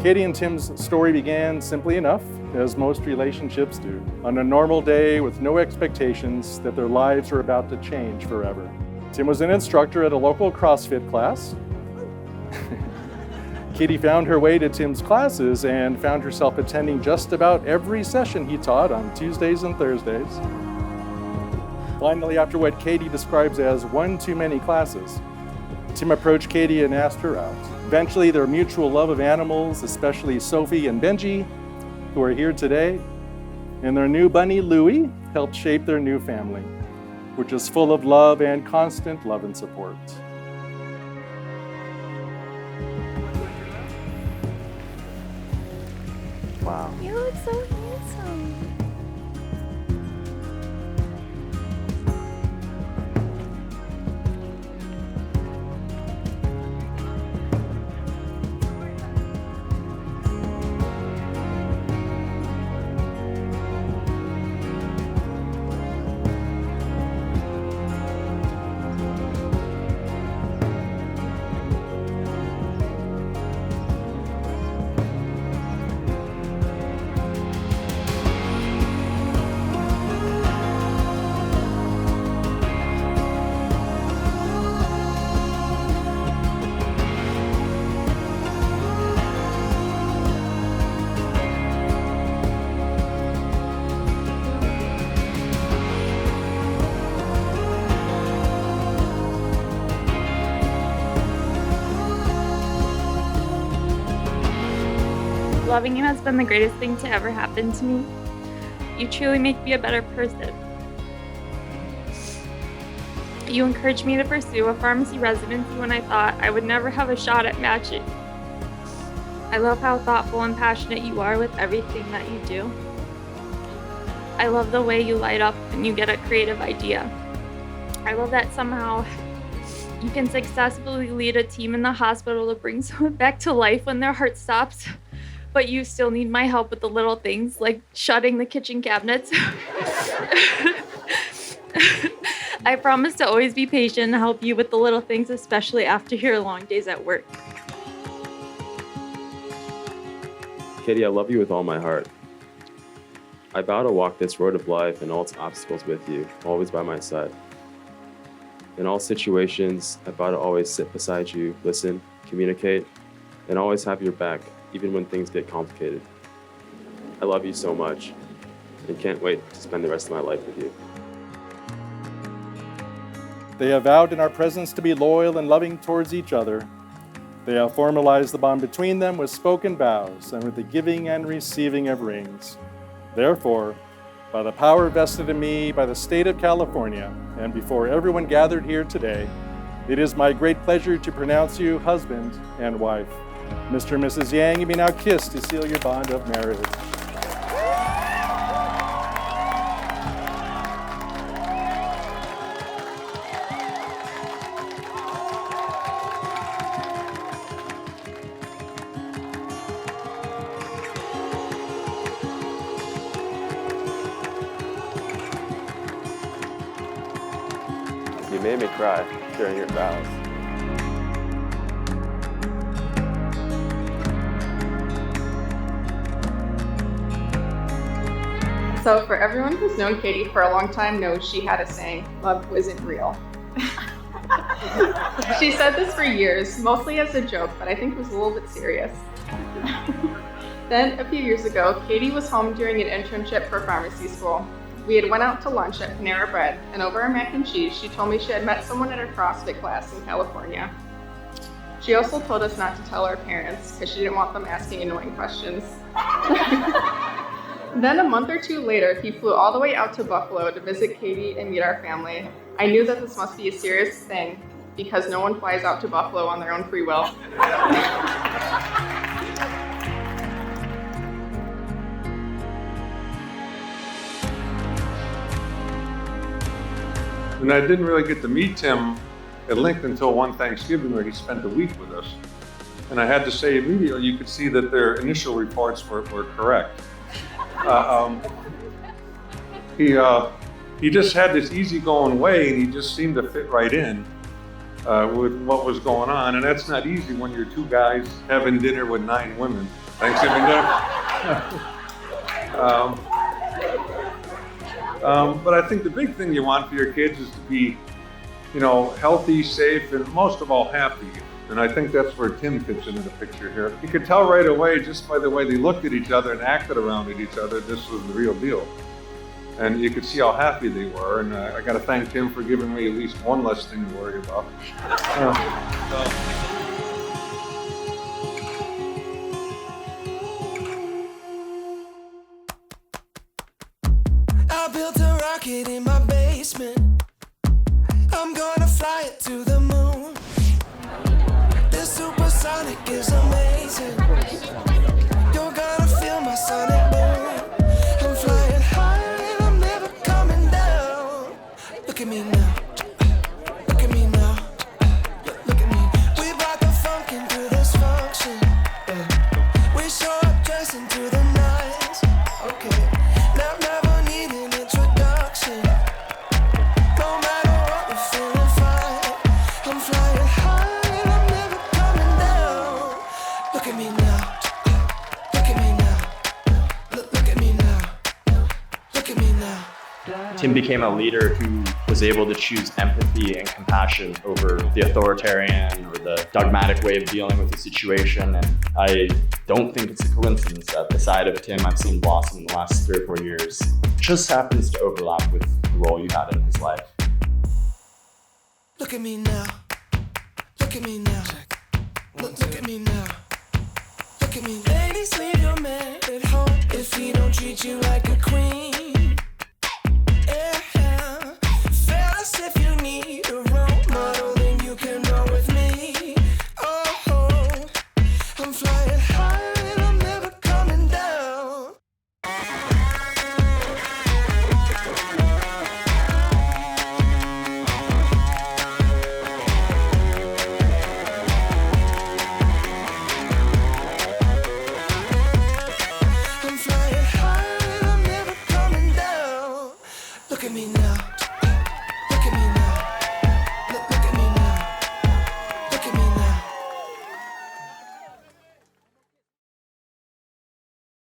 Katey and Tim's story began simply enough, as most relationships do, on a normal day with no expectations that their lives were about to change forever. Tim was an instructor at a local CrossFit class. Katey found her way to Tim's classes and found herself attending just about every session he taught on Tuesdays and Thursdays. Finally, after what Katey describes as one too many classes, Tim approached Katey and asked her out. Eventually, their mutual love of animals, especially Sophie and Benji, who are here today, and their new bunny, Louie, helped shape their new family, which is full of love and constant love and support. Wow. You look so handsome. Loving you has been the greatest thing to ever happen to me. You truly make me a better person. You encouraged me to pursue a pharmacy residency when I thought I would never have a shot at matching. I love how thoughtful and passionate you are with everything that you do. I love the way you light up when you get a creative idea. I love that somehow you can successfully lead a team in the hospital to bring someone back to life when their heart stops. But you still need my help with the little things, like shutting the kitchen cabinets. I promise to always be patient and help you with the little things, especially after your long days at work. Katey, I love you with all my heart. I vow to walk this road of life and all its obstacles with you, always by my side. In all situations, I vow to always sit beside you, listen, communicate, and always have your back, even when things get complicated. I love you so much and can't wait to spend the rest of my life with you. They have vowed in our presence to be loyal and loving towards each other. They have formalized the bond between them with spoken vows and with the giving and receiving of rings. Therefore, by the power vested in me by the state of California and before everyone gathered here today, it is my great pleasure to pronounce you husband and wife. Mr. and Mrs. Yang, you may now kiss to seal your bond of marriage. You made me cry during your vows. So for everyone who's known Katey for a long time knows she had a saying, love isn't real. She said this for years, mostly as a joke, but I think it was a little bit serious. Then a few years ago, Katey was home during an internship for pharmacy school. We had went out to lunch at Panera Bread, and over our mac and cheese, she told me she had met someone at her CrossFit class in California. She also told us not to tell our parents, because she didn't want them asking annoying questions. Then a month or two later, he flew all the way out to Buffalo to visit Katey and meet our family. I knew that this must be a serious thing because no one flies out to Buffalo on their own free will. And I didn't really get to meet Tim at length until one Thanksgiving where he spent a week with us. And I had to say immediately, you could see that their initial reports were correct. He just had this easygoing way, and he just seemed to fit right in with what was going on. And that's not easy when you're two guys having dinner with 9 women. Thanksgiving dinner. But I think the big thing you want for your kids is to be, healthy, safe, and most of all, happy. And I think that's where Tim fits into the picture here. You could tell right away, just by the way they looked at each other and acted around at each other, this was the real deal. And you could see how happy they were. And I got to thank Tim for giving me at least one less thing to worry about. I built a rocket in my basement. I'm gonna fly it to the moon. This supersonic is amazing. You're gonna feel my sonic boom. I'm flying high and I'm never coming down. Look at me now. Look at me now. Look at me. We brought the funk into this function. We show up dressing to the nines. Okay. Now never need an introduction. No matter what, we're feeling fine. I'm flying high and I'm never coming down. Look at me now. Look at me now. Look at me now. Look at me now. Tim became a leader who was able to choose empathy and compassion over the authoritarian or the dogmatic way of dealing with the situation. And I don't think it's a coincidence that the side of Tim I've seen blossom in the last 3 or 4 years just happens to overlap with the role you had in his life. Look at me now. Look at me now. Look at me now. Look at me. Ladies, leave your man at home if he don't treat you like a queen. Yeah. Fellas, if you need a role model, then you can roll with me. Oh, I'm flying high and I'm never coming down. I'm flying high and I'm never coming down. Look at me now.